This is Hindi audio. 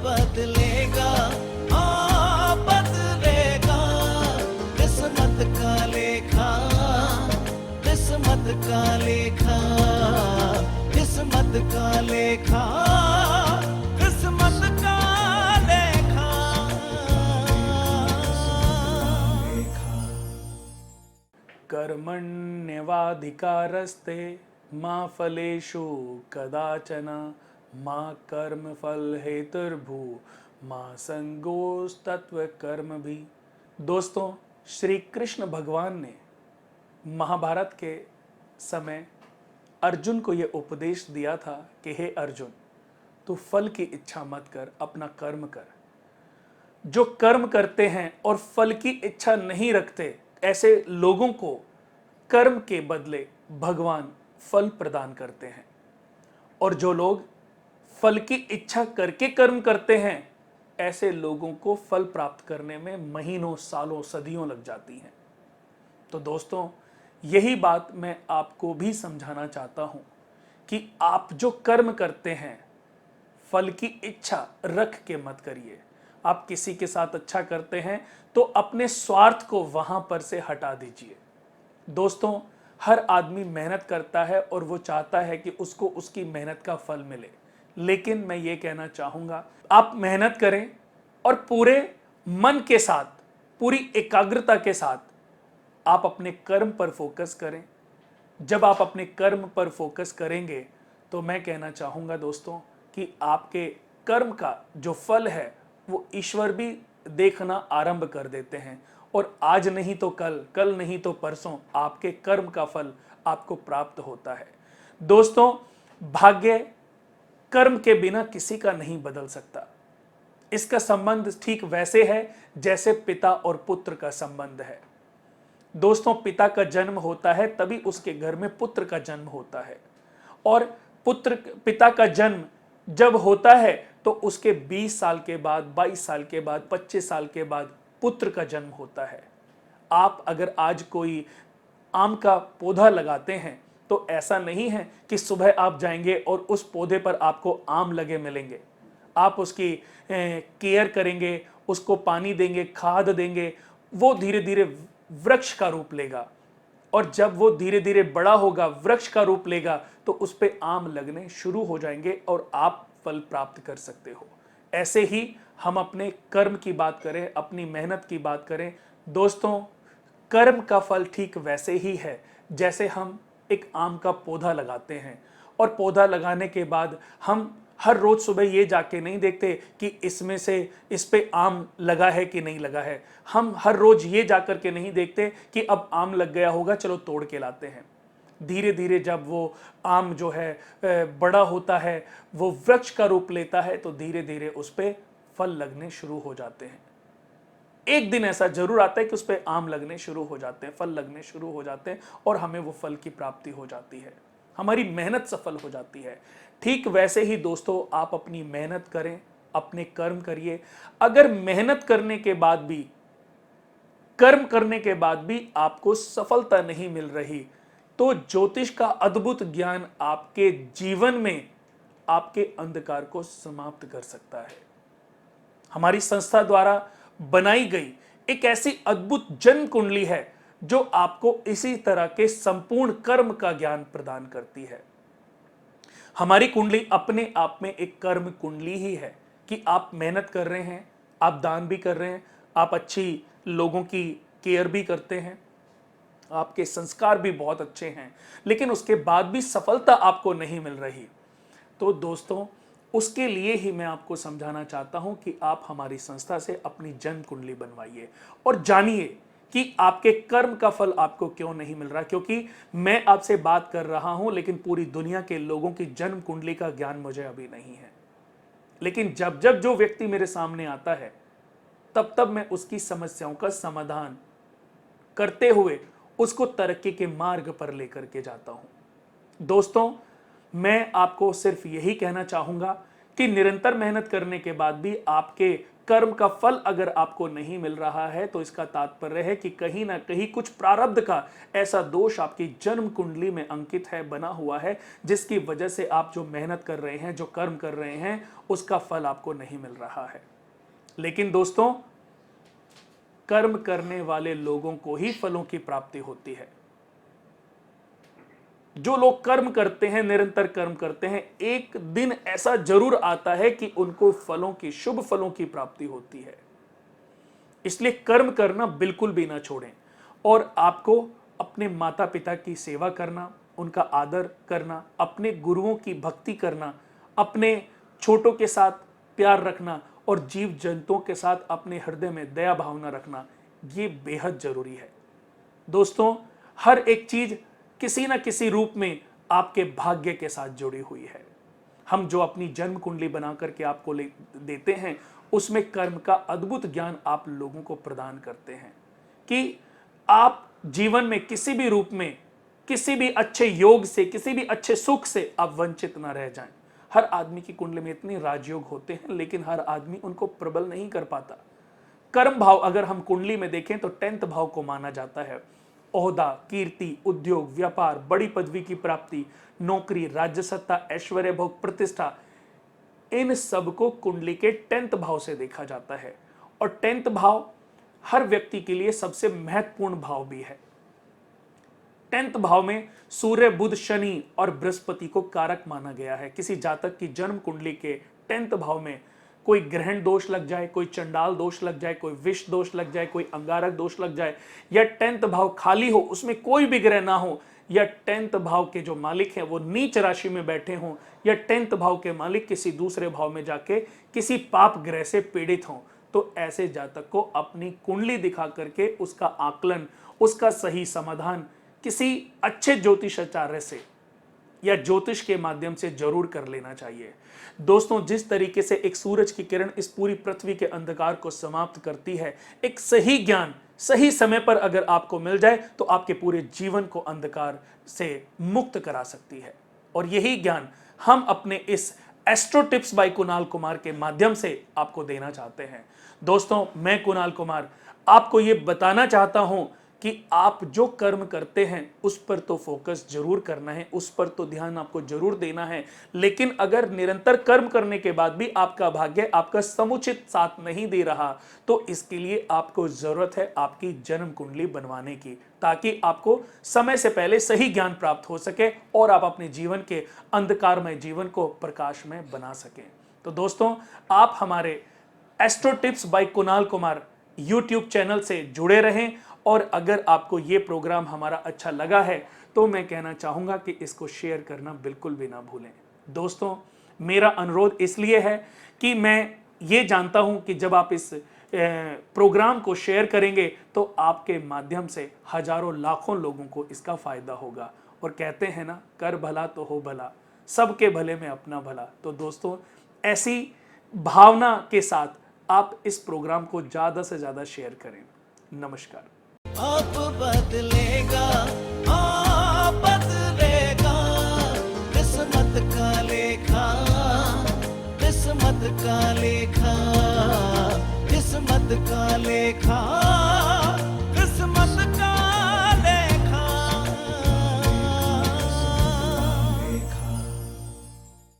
बदलेगा, हाँ बदलेगा। किस्मत का लेखा, किस्मत का लेखा, किस्मत का लेखा, किस्मत का लेखा। कर्मण्येवाधिकारस्ते मा फलेषु कदाचन मा कर्मफल हेतुर्भू मा संगोस्तत्वकर्मभिः। दोस्तों, श्री कृष्ण भगवान ने महाभारत के समय अर्जुन को यह उपदेश दिया था कि हे अर्जुन, तू फल की इच्छा मत कर, अपना कर्म कर। जो कर्म करते हैं और फल की इच्छा नहीं रखते, ऐसे लोगों को कर्म के बदले भगवान फल प्रदान करते हैं। और जो लोग फल की इच्छा करके कर्म करते हैं, ऐसे लोगों को फल प्राप्त करने में महीनों, सालों, सदियों लग जाती हैं। तो दोस्तों, यही बात मैं आपको भी समझाना चाहता हूं कि आप जो कर्म करते हैं, फल की इच्छा रख के मत करिए। आप किसी के साथ अच्छा करते हैं तो अपने स्वार्थ को वहां पर से हटा दीजिए। दोस्तों, हर आदमी मेहनत करता है और वो चाहता है कि उसको उसकी मेहनत का फल मिले। लेकिन मैं ये कहना चाहूँगा, आप मेहनत करें और पूरे मन के साथ, पूरी एकाग्रता के साथ आप अपने कर्म पर फोकस करें। जब आप अपने कर्म पर फोकस करेंगे तो मैं कहना चाहूँगा दोस्तों कि आपके कर्म का जो फल है वो ईश्वर भी देखना आरंभ कर देते हैं। और आज नहीं तो कल, कल नहीं तो परसों आपके कर्म का फल आपको प्राप्त होता है। दोस्तों, भाग्य कर्म के बिना किसी का नहीं बदल सकता। इसका संबंध ठीक वैसे है जैसे पिता और पुत्र का संबंध है। दोस्तों, पिता का जन्म होता है तभी उसके घर में पुत्र का जन्म होता है। और पिता का जन्म जब होता है तो उसके 20 साल के बाद, 22 साल के बाद, 25 साल के बाद पुत्र का जन्म होता है। आप अगर आज कोई आम का पौधा लगाते हैं तो ऐसा नहीं है कि सुबह आप जाएंगे और उस पौधे पर आपको आम लगे मिलेंगे। आप उसकी केयर करेंगे, उसको पानी देंगे, खाद देंगे, वो धीरे धीरे वृक्ष का रूप लेगा। और जब वो धीरे धीरे बड़ा होगा, वृक्ष का रूप लेगा, तो उस पे आम लगने शुरू हो जाएंगे और आप फल प्राप्त कर सकते हो। ऐसे ही हम अपने कर्म की बात करें, अपनी मेहनत की बात करें, दोस्तों, कर्म का फल ठीक वैसे ही है जैसे हम एक आम का पौधा लगाते हैं। और पौधा लगाने के बाद हम हर रोज सुबह ये जाके नहीं देखते कि इसमें से इस पे आम लगा है कि नहीं लगा है। हम हर रोज ये जाकर के नहीं देखते कि अब आम लग गया होगा, चलो तोड़ के लाते हैं। धीरे धीरे जब वो आम जो है बड़ा होता है, वो वृक्ष का रूप लेता है, तो धीरे धीरे उस पे फल लगने शुरू हो जाते हैं। एक दिन ऐसा जरूर आता है कि उस पे आम लगने शुरू हो जाते हैं, फल लगने शुरू हो जाते हैं और हमें वो फल की प्राप्ति हो जाती है, हमारी मेहनत सफल हो जाती है। ठीक वैसे ही दोस्तों, आप अपनी मेहनत करें, अपने कर्म करिए। अगर मेहनत करने के बाद भी, कर्म करने के बाद भी आपको सफलता नहीं मिल रही, तो ज्योतिष का अद्भुत ज्ञान आपके जीवन में आपके अंधकार को समाप्त कर सकता है। हमारी संस्था द्वारा बनाई गई एक ऐसी अद्भुत जन्म कुंडली है जो आपको इसी तरह के संपूर्ण कर्म का ज्ञान प्रदान करती है। हमारी कुंडली अपने आप में एक कर्म कुंडली ही है कि आप मेहनत कर रहे हैं, आप दान भी कर रहे हैं, आप अच्छी लोगों की केयर भी करते हैं, आपके संस्कार भी बहुत अच्छे हैं, लेकिन उसके बाद भी सफलता आपको नहीं मिल रही। तो दोस्तों, उसके लिए ही मैं आपको समझाना चाहता हूं कि आप हमारी संस्था से अपनी जन्म कुंडली बनवाइए और जानिए कि आपके कर्म का फल आपको क्यों नहीं मिल रहा। क्योंकि मैं आपसे बात कर रहा हूं, लेकिन पूरी दुनिया के लोगों की जन्म कुंडली का ज्ञान मुझे अभी नहीं है। लेकिन जब जब जो व्यक्ति मेरे सामने आता है, तब तब मैं उसकी समस्याओं का समाधान करते हुए उसको तरक्की के मार्ग पर लेकर के जाता हूं। दोस्तों, मैं आपको सिर्फ यही कहना चाहूंगा कि निरंतर मेहनत करने के बाद भी आपके कर्म का फल अगर आपको नहीं मिल रहा है तो इसका तात्पर्य है कि कहीं ना कहीं कुछ प्रारब्ध का ऐसा दोष आपकी जन्म कुंडली में अंकित है, बना हुआ है, जिसकी वजह से आप जो मेहनत कर रहे हैं, जो कर्म कर रहे हैं, उसका फल आपको नहीं मिल रहा है। लेकिन दोस्तों, कर्म करने वाले लोगों को ही फलों की प्राप्ति होती है। जो लोग कर्म करते हैं, निरंतर कर्म करते हैं, एक दिन ऐसा जरूर आता है कि उनको फलों की, शुभ फलों की प्राप्ति होती है। इसलिए कर्म करना बिल्कुल भी ना छोड़ें और आपको अपने माता पिता की सेवा करना, उनका आदर करना, अपने गुरुओं की भक्ति करना, अपने छोटों के साथ प्यार रखना और जीव जंतुओं के साथ अपने हृदय में दया भावना रखना, ये बेहद जरूरी है। दोस्तों, हर एक चीज किसी न किसी रूप में आपके भाग्य के साथ जुड़ी हुई है। हम जो अपनी जन्म कुंडली बना करके आपको देते हैं, उसमें कर्म का अद्भुत ज्ञान आप लोगों को प्रदान करते हैं कि आप जीवन में किसी भी रूप में, किसी भी अच्छे योग से, किसी भी अच्छे सुख से आप वंचित ना रह जाएं। हर आदमी की कुंडली में इतने राजयोग होते हैं, लेकिन हर आदमी उनको प्रबल नहीं कर पाता। कर्म भाव अगर हम कुंडली में देखें तो 10th भाव को माना जाता है। ओहदा, कीर्ति, उद्योग, व्यापार, बड़ी पदवी की प्राप्ति, नौकरी, राज्य सत्ता, ऐश्वर्य, भोग, प्रतिष्ठा, इन सब को कुंडली के 10th भाव से देखा जाता है। और 10th भाव हर व्यक्ति के लिए सबसे महत्वपूर्ण भाव भी है। 10th भाव में सूर्य, बुध, शनि और बृहस्पति को कारक माना गया है। किसी जातक की जन्म कुंडली के 10th भाव में कोई ग्रहण दोष लग जाए, कोई चंडाल दोष लग जाए, कोई विष दोष लग जाए, कोई अंगारक दोष लग जाए, या 10th भाव खाली हो, उसमें कोई भी ग्रह ना हो, या 10th भाव के जो मालिक हैं वो नीच राशि में बैठे हों, या 10th भाव के मालिक किसी दूसरे भाव में जाके किसी पाप ग्रह से पीड़ित हों, तो ऐसे जातक को अपनी कुंडली दिखा करके उसका आकलन, उसका सही समाधान किसी अच्छे ज्योतिषाचार्य से या ज्योतिष के माध्यम से जरूर कर लेना चाहिए। दोस्तों, जिस तरीके से एक सूरज की किरण इस पूरी पृथ्वी के अंधकार को समाप्त करती है, एक सही ज्ञान सही समय पर अगर आपको मिल जाए तो आपके पूरे जीवन को अंधकार से मुक्त करा सकती है। और यही ज्ञान हम अपने इस astro tips by Kunal Kumar के माध्यम से आपको देना चाहते हैं। दोस्तों, मैं कुणाल कुमार आपको ये बताना चाहता हूं कि आप जो कर्म करते हैं उस पर तो फोकस जरूर करना है, उस पर तो ध्यान आपको जरूर देना है, लेकिन अगर निरंतर कर्म करने के बाद भी आपका भाग्य आपका समुचित साथ नहीं दे रहा, तो इसके लिए आपको जरूरत है आपकी जन्म कुंडली बनवाने की, ताकि आपको समय से पहले सही ज्ञान प्राप्त हो सके और आप अपने जीवन के अंधकारमय जीवन को प्रकाशमय बना सकें। तो दोस्तों, आप हमारे astro tips by Kunal Kumar YouTube channel से जुड़े रहें, और अगर आपको ये प्रोग्राम हमारा अच्छा लगा है तो मैं कहना चाहूँगा कि इसको शेयर करना बिल्कुल भी ना भूलें। दोस्तों, मेरा अनुरोध इसलिए है कि मैं ये जानता हूँ कि जब आप इस प्रोग्राम को शेयर करेंगे तो आपके माध्यम से हजारों लाखों लोगों को इसका फ़ायदा होगा। और कहते हैं ना, कर भला तो हो भला, सबके भले में अपना भला। तो दोस्तों, ऐसी भावना के साथ आप इस प्रोग्राम को ज़्यादा से ज़्यादा शेयर करें। नमस्कार। अब बदलेगा, हाँ बदलेगा, किस्मत का लेखा, किस्मत का लेखा।